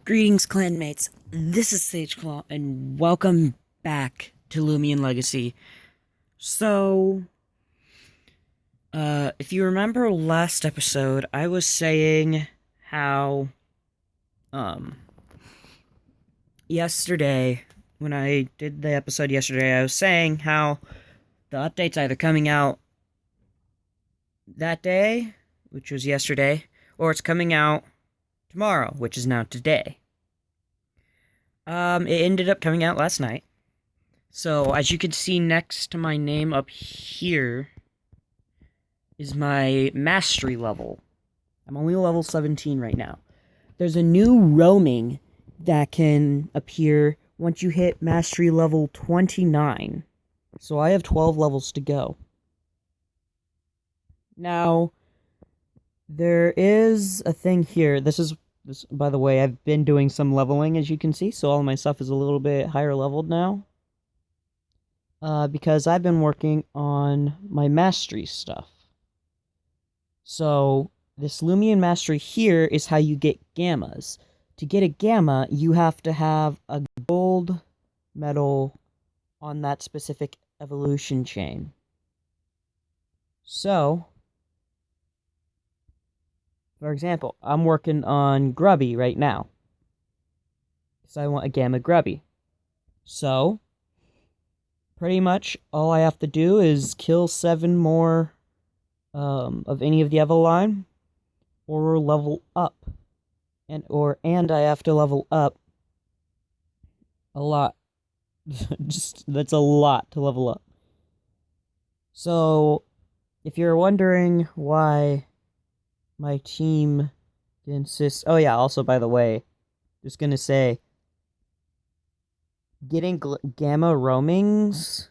Greetings, clanmates. This is Sageclaw, and welcome back to Loomian Legacy. So, if you remember last episode, I was saying how, yesterday, when I did the episode yesterday, I was saying how the update's either coming out that day, which was yesterday, or it's coming out tomorrow, which is now today. It ended up coming out last night. So, as you can see next to my name up here is my mastery level. I'm only level 17 right now. There's a new roaming that can appear once you hit mastery level 29. So I have 12 levels to go. Now, there is a thing here. This, by the way, I've been doing some leveling, as you can see, so all of my stuff is a little bit higher leveled now. Because I've been working on my mastery stuff. So, this Loomian mastery here is how you get gammas. To get a gamma, you have to have a gold medal on that specific evolution chain. So, for example, I'm working on Grubby right now. Because I want a Gamma Grubby. So, pretty much all I have to do is kill 7 more of any of the Evo line, or level up. And I have to level up a lot. That's a lot to level up. So, if you're wondering why my team insists... Oh yeah, also, by the way, just gonna say, getting gamma roamings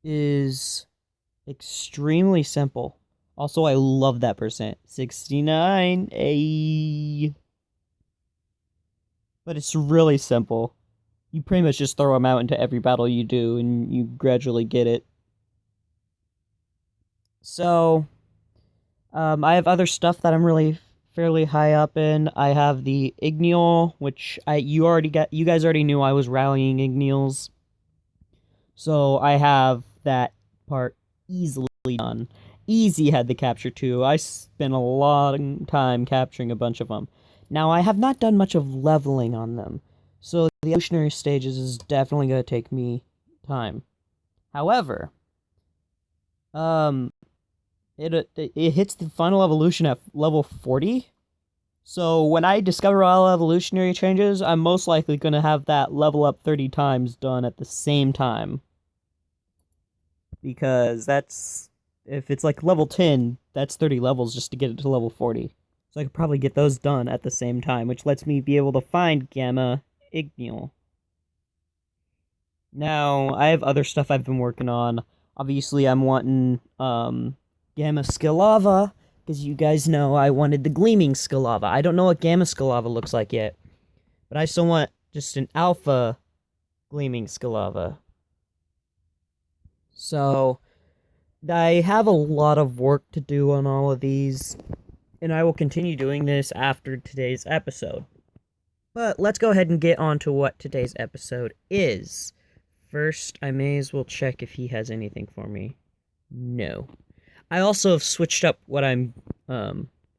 is extremely simple. Also, I love that percent. 69, but it's really simple. You pretty much just throw them out into every battle you do, and you gradually get it. So, I have other stuff that I'm really fairly high up in. I have the Igneal, which you guys already knew I was rallying Igneals. So I have that part easily done. Easy had the capture too. I spent a long time capturing a bunch of them. Now, I have not done much of leveling on them, so the evolutionary stages is definitely going to take me time. However, it hits the final evolution at level 40. So when I discover all evolutionary changes, I'm most likely going to have that level up 30 times done at the same time. Because if it's like level 10, that's 30 levels just to get it to level 40. So I could probably get those done at the same time, which lets me be able to find Gamma Igneal. Now, I have other stuff I've been working on. Obviously, I'm wanting Gamma Skilava, because you guys know I wanted the Gleaming Skilava. I don't know what Gamma Skilava looks like yet, but I still want just an Alpha Gleaming Skilava. So, I have a lot of work to do on all of these, and I will continue doing this after today's episode. But let's go ahead and get on to what today's episode is. First, I may as well check if he has anything for me. No. I also have switched up what I'm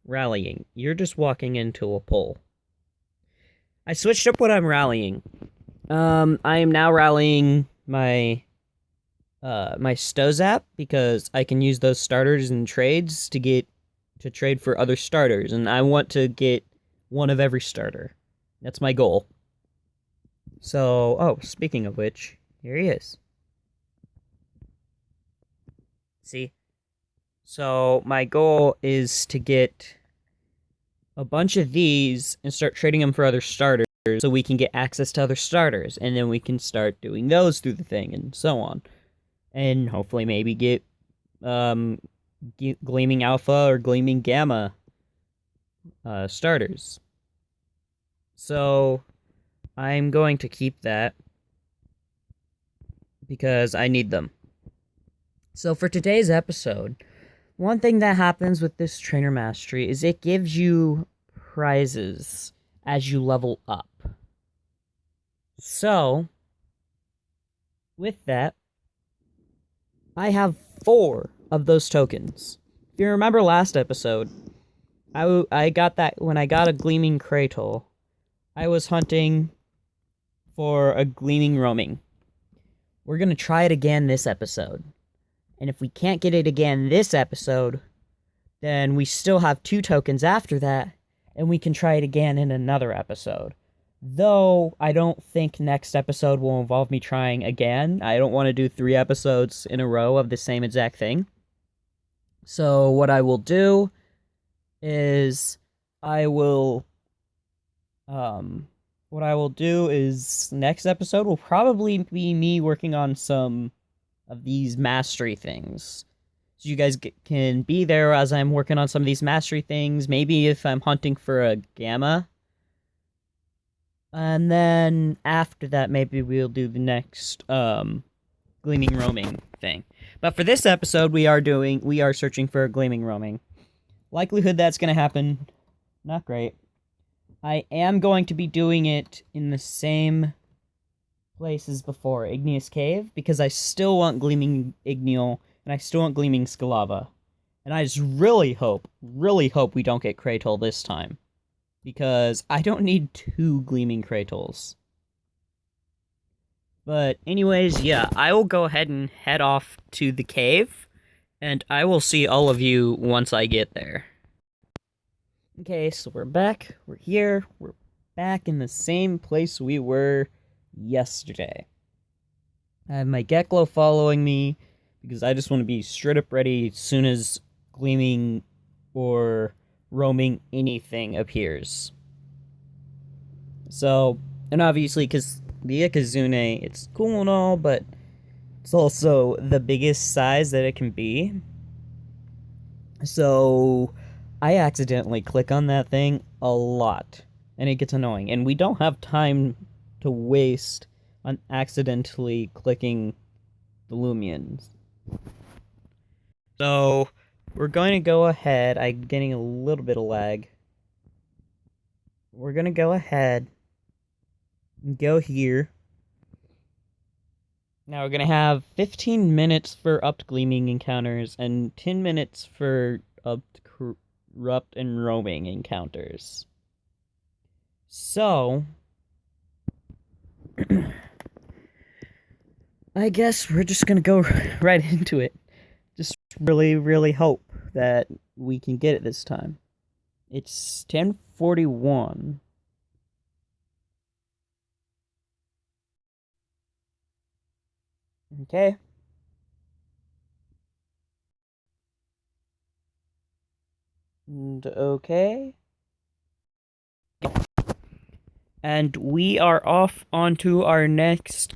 rallying. You're just walking into a pole. I switched up what I'm rallying. I am now rallying my Stozap, because I can use those starters in trades to trade for other starters, and I want to get one of every starter. That's my goal. So, speaking of which, here he is. See? So, my goal is to get a bunch of these and start trading them for other starters so we can get access to other starters, and then we can start doing those through the thing, and so on. And hopefully maybe get Gleaming Alpha or Gleaming Gamma starters. So, I'm going to keep that because I need them. So for today's episode, one thing that happens with this trainer mastery is it gives you prizes as you level up. So, with that, I have 4 of those tokens. If you remember last episode, I got that when I got a Gleaming Kratel. I was hunting for a Gleaming Roaming. We're going to try it again this episode. And if we can't get it again this episode, then we still have 2 tokens after that, and we can try it again in another episode. Though, I don't think next episode will involve me trying again. I don't want to do 3 episodes in a row of the same exact thing. So, what I will do is next episode will probably be me working on some of these mastery things. So you guys can be there as I'm working on some of these mastery things. Maybe if I'm hunting for a gamma. And then after that, maybe we'll do the next Gleaming Roaming thing. But for this episode, we are searching for a Gleaming Roaming. Likelihood that's going to happen, not great. I am going to be doing it in the same place as before, Igneous Cave, because I still want Gleaming Igneal, and I still want Gleaming Scalava. And I just really hope we don't get Kratel this time. Because I don't need 2 Gleaming Kratels. But anyways, yeah, I will go ahead and head off to the cave, and I will see all of you once I get there. Okay, so we're back, we're here, we're back in the same place we were yesterday. I have my Geklo following me, because I just want to be straight up ready as soon as Gleaming or Roaming anything appears. So, and obviously, because the Ikazune, it's cool and all, but it's also the biggest size that it can be. So, I accidentally click on that thing a lot, and it gets annoying. And we don't have time to waste on accidentally clicking the Loomians. So, we're going to go ahead. I'm getting a little bit of lag. We're going to go ahead and go here. Now we're going to have 15 minutes for upped Gleaming encounters and 10 minutes for upped Corrupt and Roaming encounters. So, I guess we're just going to go right into it. Just really hope that we can get it this time. It's 10:41. Okay. And okay. And we are off onto our next...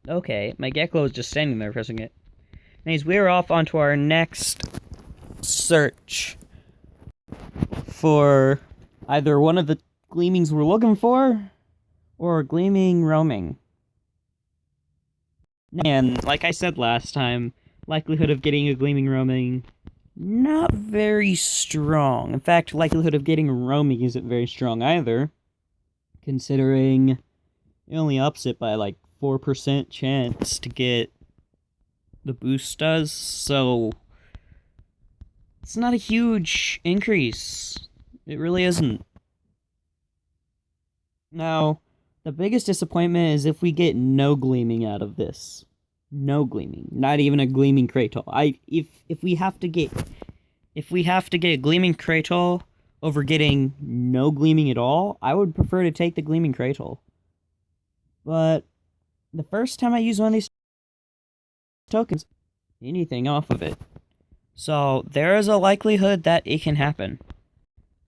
Okay, my Geklo is just standing there pressing it. Anyways, we're off onto our next search for either one of the Gleamings we're looking for, or Gleaming Roaming. And, like I said last time, likelihood of getting a Gleaming Roaming, not very strong. In fact, likelihood of getting a Roaming isn't very strong either, considering it only ups it by like 4% chance to get the boost does, so it's not a huge increase. It really isn't. Now, the biggest disappointment is if we get no Gleaming out of this. No Gleaming. Not even a Gleaming Kratel. If we have to get a Gleaming Kratel over getting no Gleaming at all, I would prefer to take the Gleaming Kratel. But the first time I use one of these tokens, anything off of it. So there is a likelihood that it can happen.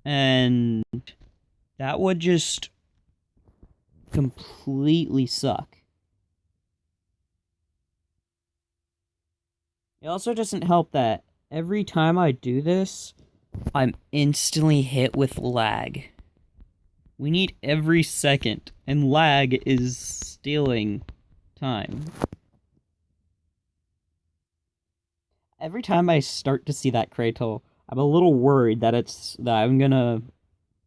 And that would just completely suck. It also doesn't help that every time I do this, I'm instantly hit with lag. We need every second, and lag is stealing time. Every time I start to see that Kratel, I'm a little worried that I'm gonna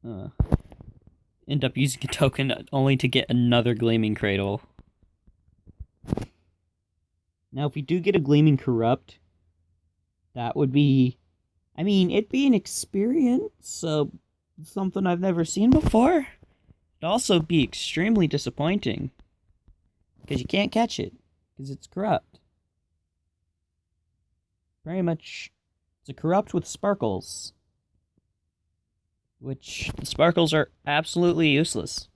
end up using a token only to get another Gleaming Cradle. Now, if we do get a Gleaming Corrupt, that would be... I mean, it'd be an experience, something I've never seen before. It'd also be extremely disappointing, because you can't catch it, because it's corrupt. Very much, it's a corrupt with sparkles, which the sparkles are absolutely useless.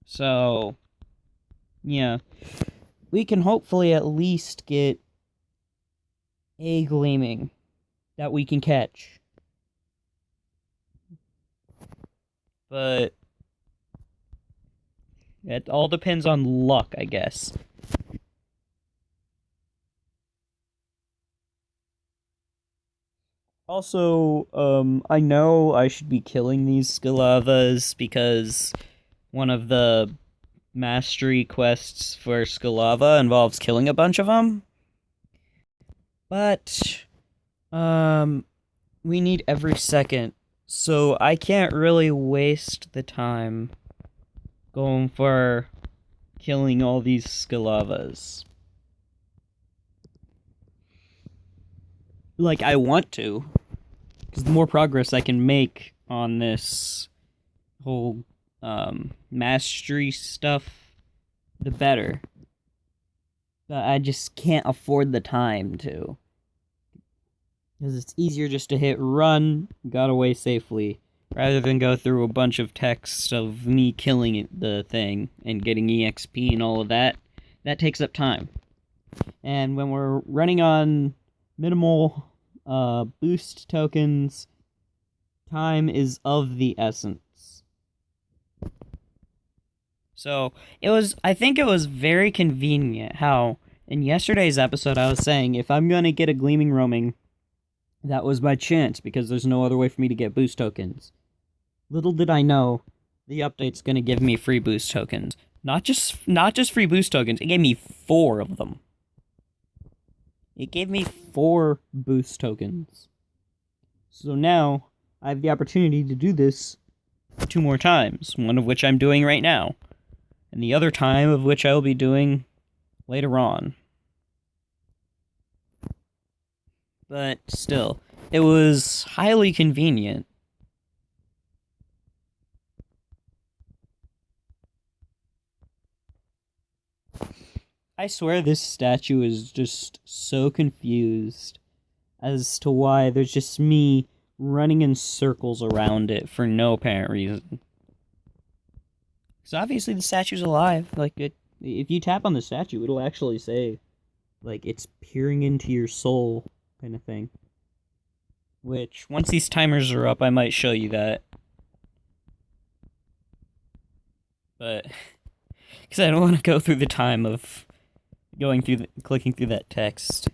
So, yeah, we can hopefully at least get a gleaming that we can catch. But it all depends on luck, I guess. Also, I know I should be killing these Scalavas because one of the mastery quests for Scalava involves killing a bunch of them. But, we need every second, so I can't really waste the time going for killing all these Scalavas. Like, I want to, because the more progress I can make on this whole, mastery stuff, the better. But I just can't afford the time to. Because it's easier just to hit run, got away safely, rather than go through a bunch of text of me killing the thing and getting EXP and all of that. That takes up time. And when we're running on minimal boost tokens, time is of the essence. So, I think it was very convenient how in yesterday's episode I was saying if I'm gonna get a Gleaming Roaming, that was my chance, because there's no other way for me to get boost tokens. Little did I know, the update's gonna give me free boost tokens. Not just free boost tokens, it gave me 4 of them. It gave me 4 boost tokens. So now, I have the opportunity to do this 2 more times, one of which I'm doing right now, and the other time of which I will be doing later on. But still, it was highly convenient. I swear this statue is just so confused as to why there's just me running in circles around it for no apparent reason. Because obviously the statue's alive. Like, if you tap on the statue, it'll actually say, like, it's peering into your soul, kind of thing. Which, once these timers are up, I might show you that. But, because I don't want to go through the time of clicking through that text.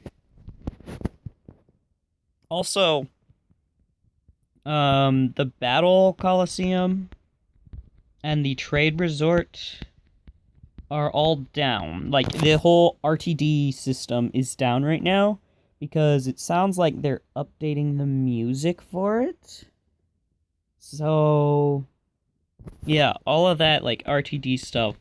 Also, the Battle Coliseum and the Trade Resort are all down. Like, the whole RTD system is down right now, because it sounds like they're updating the music for it. So, yeah, all of that, like, RTD stuff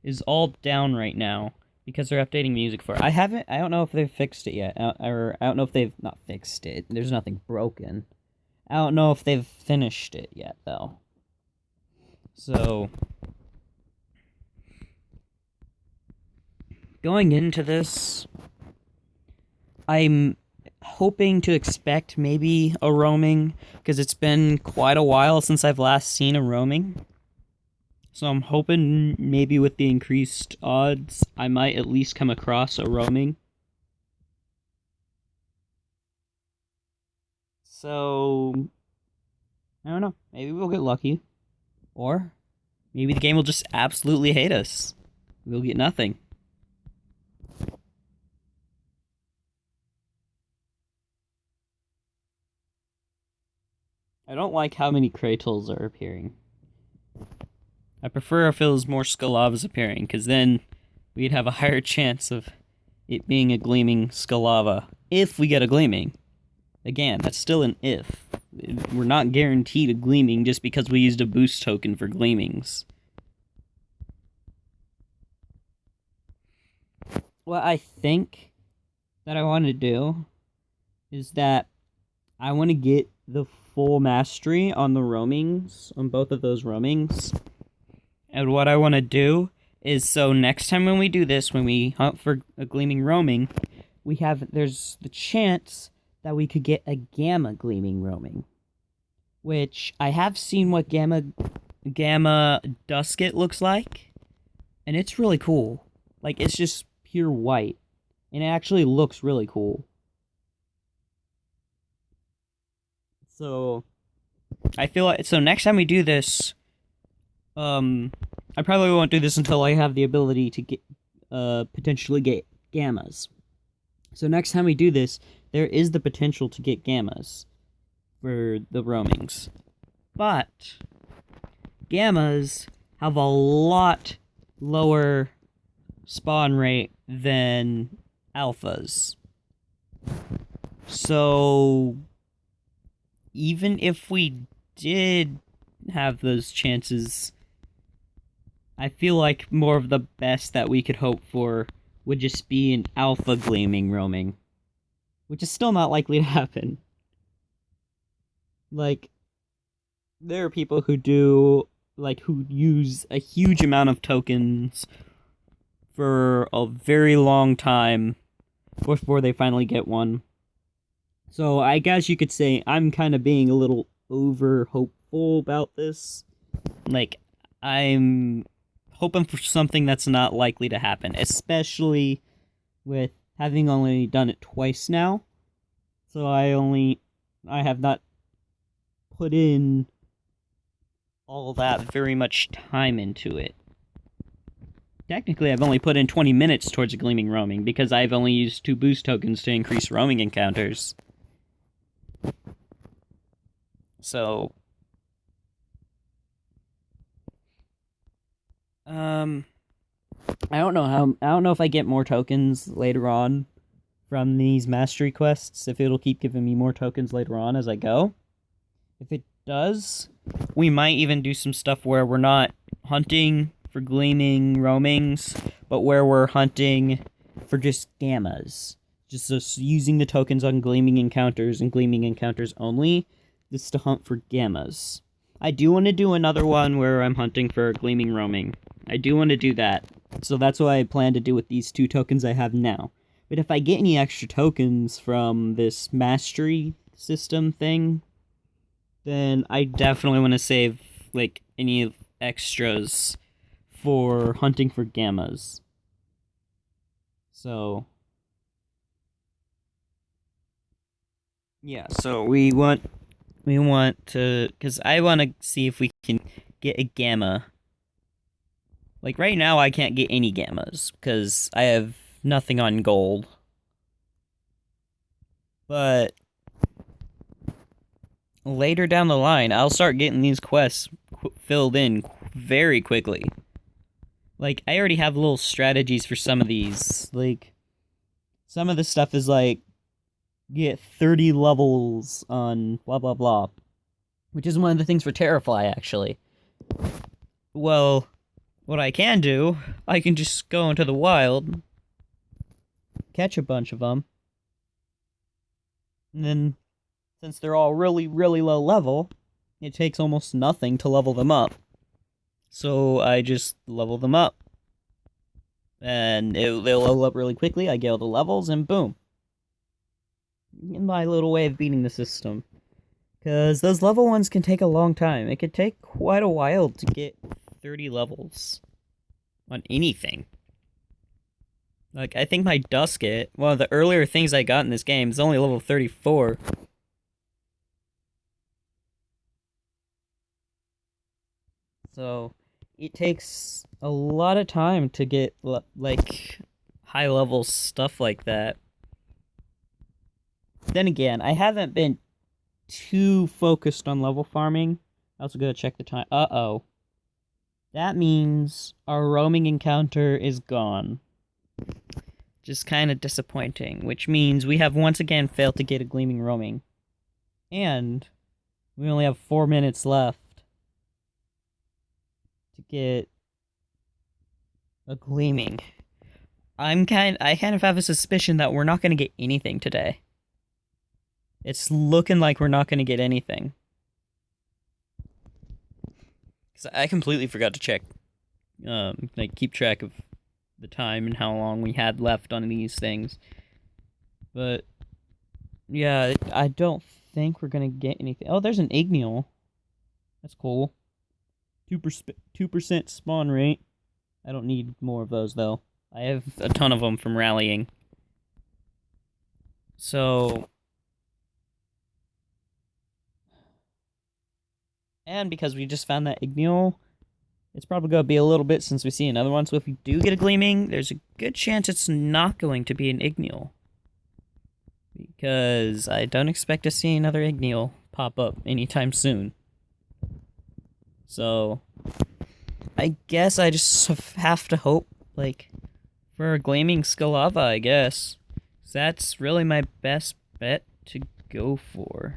is all down right now, because they're updating music for it. I don't know if they've fixed it yet, or I don't know if they've not fixed it. There's nothing broken. I don't know if they've finished it yet, though. So, going into this, I'm hoping to expect maybe a roaming, because it's been quite a while since I've last seen a roaming. So I'm hoping maybe with the increased odds, I might at least come across a roaming. So, I don't know. Maybe we'll get lucky. Or, maybe the game will just absolutely hate us. We'll get nothing. I don't like how many Kratals are appearing. I prefer if it was more Scalavas appearing, because then we'd have a higher chance of it being a Gleaming Scalava. If we get a Gleaming. Again, that's still an if. we're not guaranteed a gleaming just because we used a boost token for gleamings. What I think that I want to do is that I want to get the full mastery on the roamings, on both of those roamings. And what I want to do is, so next time when we do this, when we hunt for a gleaming roaming, there's the chance that we could get a gamma gleaming roaming. Which, I have seen what gamma dusket looks like, and it's really cool. Like, it's just pure white, and it actually looks really cool. So, I feel like, so next time we do this, I probably won't do this until I have the ability to get, potentially get gammas. So next time we do this, there is the potential to get gammas for the roamings. But gammas have a lot lower spawn rate than alphas. So even if we did have those chances, I feel like more of the best that we could hope for would just be an alpha gleaming roaming, which is still not likely to happen. Like, there are people who who use a huge amount of tokens for a very long time before they finally get one. So I guess you could say I'm kind of being a little over hopeful about this. Like, I'm hoping for something that's not likely to happen, especially with having only done it twice now. So I have not put in all that very much time into it. Technically, I've only put in 20 minutes towards a gleaming roaming because I've only used 2 boost tokens to increase roaming encounters. So, I don't know if I get more tokens later on from these mastery quests, if it'll keep giving me more tokens later on as I go. If it does, we might even do some stuff where we're not hunting for gleaming roamings, but where we're hunting for just gammas. Just using the tokens on gleaming encounters and gleaming encounters only, just to hunt for gammas. I do want to do another one where I'm hunting for a gleaming roaming. I do want to do that. So that's what I plan to do with these 2 tokens I have now. But if I get any extra tokens from this mastery system thing, then I definitely want to save, like, any extras for hunting for gammas. So, yeah, so we want to, because I want to see if we can get a gamma. Like, right now I can't get any gammas, because I have nothing on gold. But later down the line, I'll start getting these quests filled in very quickly. Like, I already have little strategies for some of these. Like, some of the stuff is like, get 30 levels on blah blah blah. Which is one of the things for Terrafly, actually. Well, what I can do, I can just go into the wild, catch a bunch of them, and then, since they're all really, really low level, it takes almost nothing to level them up. So I just level them up. And they'll level up really quickly, I get all the levels, and boom. My little way of beating the system. Because those level ones can take a long time. It could take quite a while to get 30 levels on anything. Like, I think my Dusket, one of the earlier things I got in this game, is only level 34. So, it takes a lot of time to get, like, high-level stuff like that. Then again, I haven't been too focused on level farming. I also gotta check the time. Uh-oh. That means our roaming encounter is gone. Just kind of disappointing, which means we have once again failed to get a gleaming roaming. And We only have 4 minutes left to get a gleaming. I kind of have a suspicion that we're not going to get anything today. It's looking like we're not going to get anything. Because I completely forgot to check, like, keep track of the time and how long we had left on these things. But, yeah, I don't think we're going to get anything. Oh, there's an Igneel. That's cool. 2% spawn rate. I don't need more of those, though. I have a ton of them from rallying. So... And because we just found that Igneel, it's probably going to be a little bit since we see another one. So if we do get a Gleaming, there's a good chance it's not going to be an Igneel. Because I don't expect to see another Igneel pop up anytime soon. So, I guess I just have to hope, like, for a Gleaming Skalava, I guess. That's really my best bet to go for.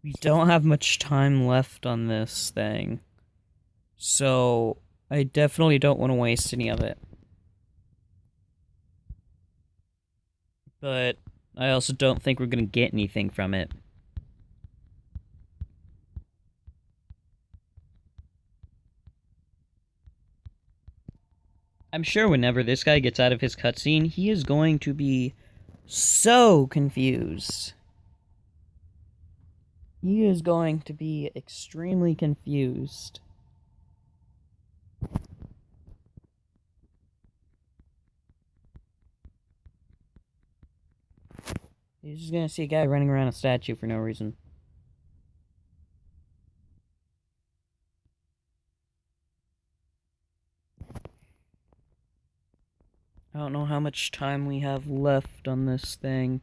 We don't have much time left on this thing. So, I definitely don't want to waste any of it. But I also don't think we're going to get anything from it. I'm sure whenever this guy gets out of his cutscene, he is going to be so confused. He is going to be extremely confused. He's just gonna see a guy running around a statue for no reason. I don't know how much time we have left on this thing.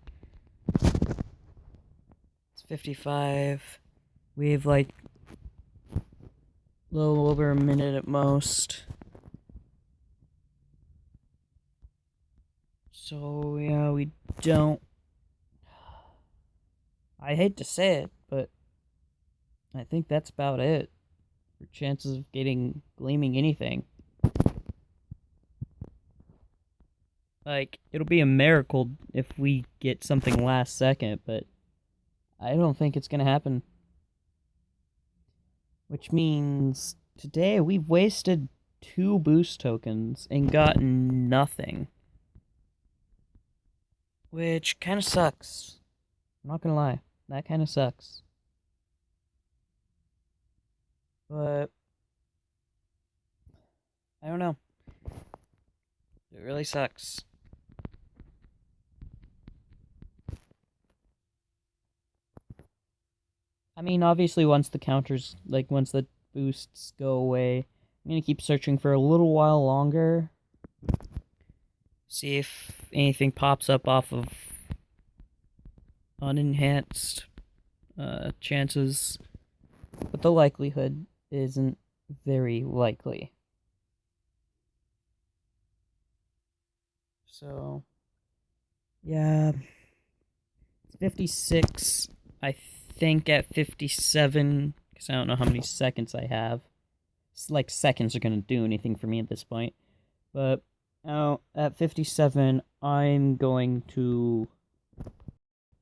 It's 55. We have like a little over a minute at most. So yeah, we don't... I hate to say it, but I think that's about it for chances of getting Gleaming anything. Like, it'll be a miracle if we get something last second, but I don't think it's gonna happen. Which means today we've wasted 2 boost tokens and gotten nothing. Which kind of sucks. I'm not gonna lie. That kind of sucks. But I don't know. It really sucks. I mean, obviously once the counters, like once the boosts go away, I'm gonna keep searching for a little while longer. See if anything pops up off of unenhanced chances, but the likelihood isn't very likely. So, yeah, it's 56. I think at 57, because I don't know how many seconds I have. It's like seconds are going to do anything for me at this point. But at 57, I'm going to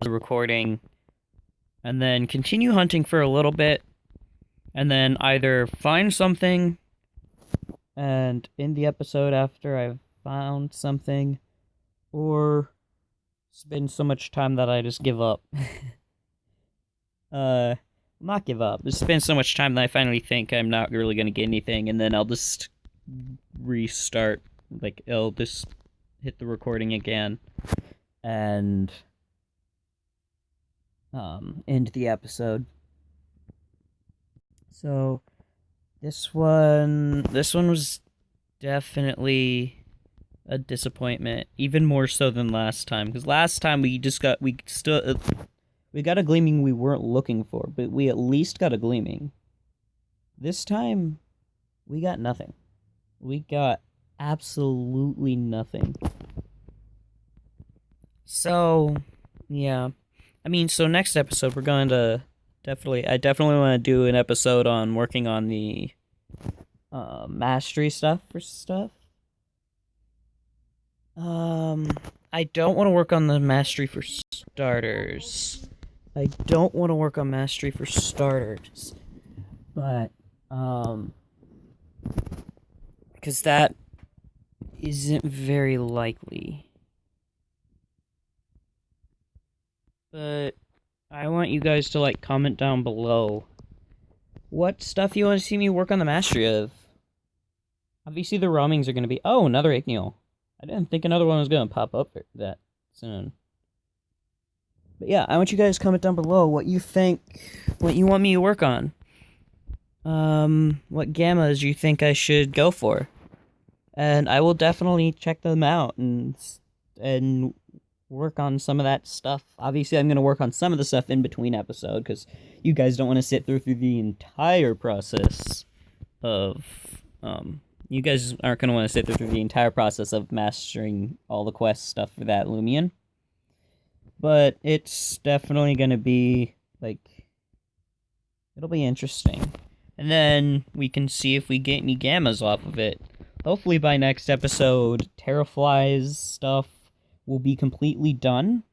the recording and then continue hunting for a little bit and then either find something and end the episode after I've found something, or spend so much time that I just give up. Not give up, just spend so much time that I finally think I'm not really gonna get anything, and then I'll just restart, like, I'll just hit the recording again, and end the episode. So, this one was definitely a disappointment, even more so than last time, because last time we got a Gleaming we weren't looking for, but we at least got a Gleaming. This time, we got nothing. We got absolutely nothing. So, yeah, So next episode we're going to I definitely want to do an episode on working on the mastery stuff for stuff. I don't want to work on the mastery for starters. But because that isn't very likely. But I want you guys to comment down below what stuff you want to see me work on the mastery of. Obviously the roamings are going to be... Oh, another Igneel. I didn't think another one was going to pop up that soon. But yeah, I want you guys to comment down below what you think, what you want me to work on. What gammas you think I should go for. And I will definitely check them out and work on some of that stuff. Obviously, I'm going to work on some of the stuff in between episode, because you guys don't want to sit through the entire process of, you guys aren't going to want to sit through the entire process of mastering all the quest stuff for that Loomian. But it's definitely going to be, it'll be interesting. And then we can see if we get any gammas off of it. Hopefully by next episode, Terrafly's stuff will be completely done.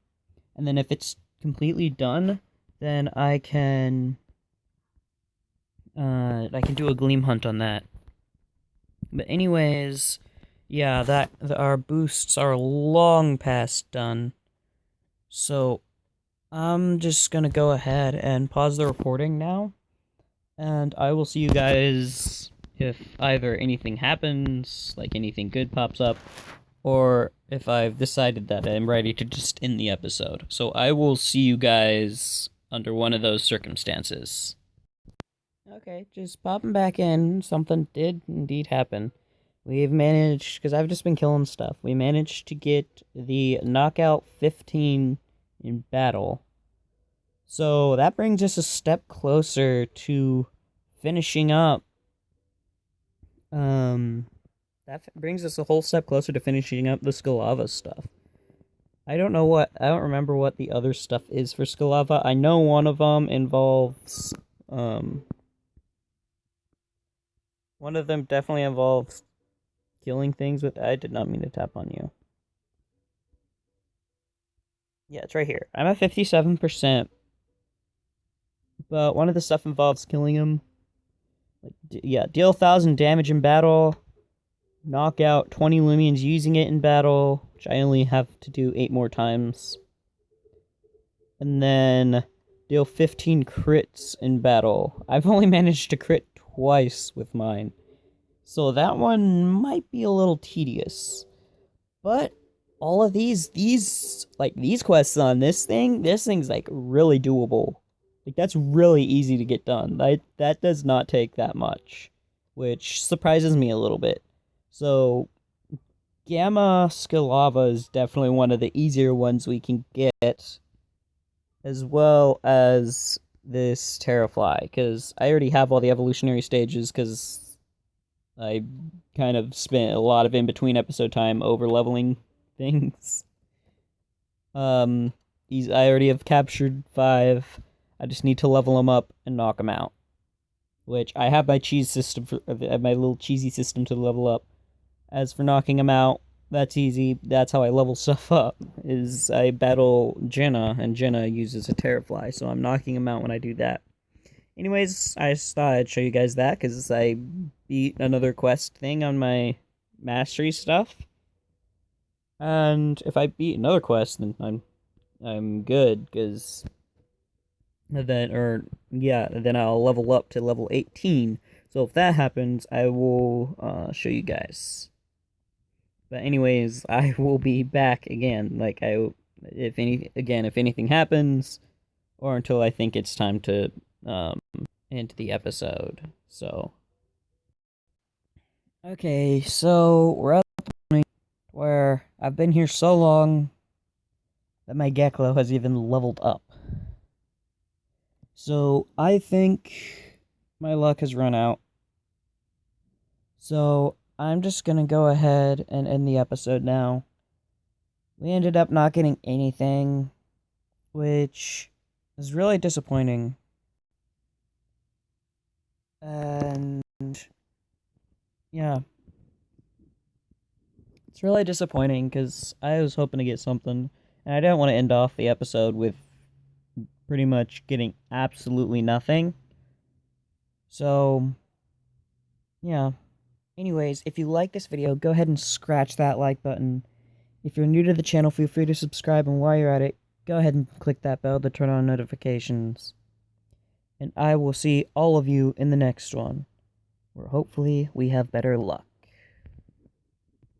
And then if it's completely done, then I can do a gleam hunt on that. But anyways, yeah, our boosts are long past done. So I'm just gonna go ahead and pause the recording now. And I will see you guys if either anything happens, anything good pops up, or if I've decided that I'm ready to just end the episode. So I will see you guys under one of those circumstances. Okay, just popping back in. Something did indeed happen. We've managed, because I've just been killing stuff, we managed to get the knockout 15 in battle. So that brings us a step closer to finishing up. That brings us a whole step closer to finishing up the Skalava stuff. I don't remember what the other stuff is for Skalava. I know one of them involves, one of them definitely involves killing things with... I did not mean to tap on you. Yeah, it's right here. I'm at 57%. But one of the stuff involves killing him. Deal 1,000 damage in battle. Knock out 20 Loomians using it in battle, which I only have to do 8 more times. And then deal 15 crits in battle. I've only managed to crit twice with mine. So that one might be a little tedious. But all of these quests on this thing's really doable. That's really easy to get done. That does not take that much, which surprises me a little bit. So, Gamma Skalava is definitely one of the easier ones we can get, as well as this Terrafly, because I already have all the evolutionary stages, because I kind of spent a lot of in-between episode time over-leveling things. I already have captured 5. I just need to level them up and knock them out. Which, I have my my little cheesy system to level up. As for knocking them out, that's easy. That's how I level stuff up, is I battle Jenna, and Jenna uses a Terrafly, so I'm knocking them out when I do that. Anyways, I just thought I'd show you guys that, because I beat another quest thing on my mastery stuff. And if I beat another quest, then I'm good, because then I'll level up to level 18. So if that happens, I will show you guys. But anyways, I will be back again. If anything happens, or until I think it's time to end the episode. So okay, so we're at the point where I've been here so long that my Geklo has even leveled up. So I think my luck has run out. So I'm just gonna go ahead and end the episode now. We ended up not getting anything, which is really disappointing. And yeah, it's really disappointing because I was hoping to get something, and I didn't want to end off the episode with pretty much getting absolutely nothing. So, yeah. Anyways, if you like this video, go ahead and scratch that like button. If you're new to the channel, feel free to subscribe, and while you're at it, go ahead and click that bell to turn on notifications. And I will see all of you in the next one, where hopefully we have better luck.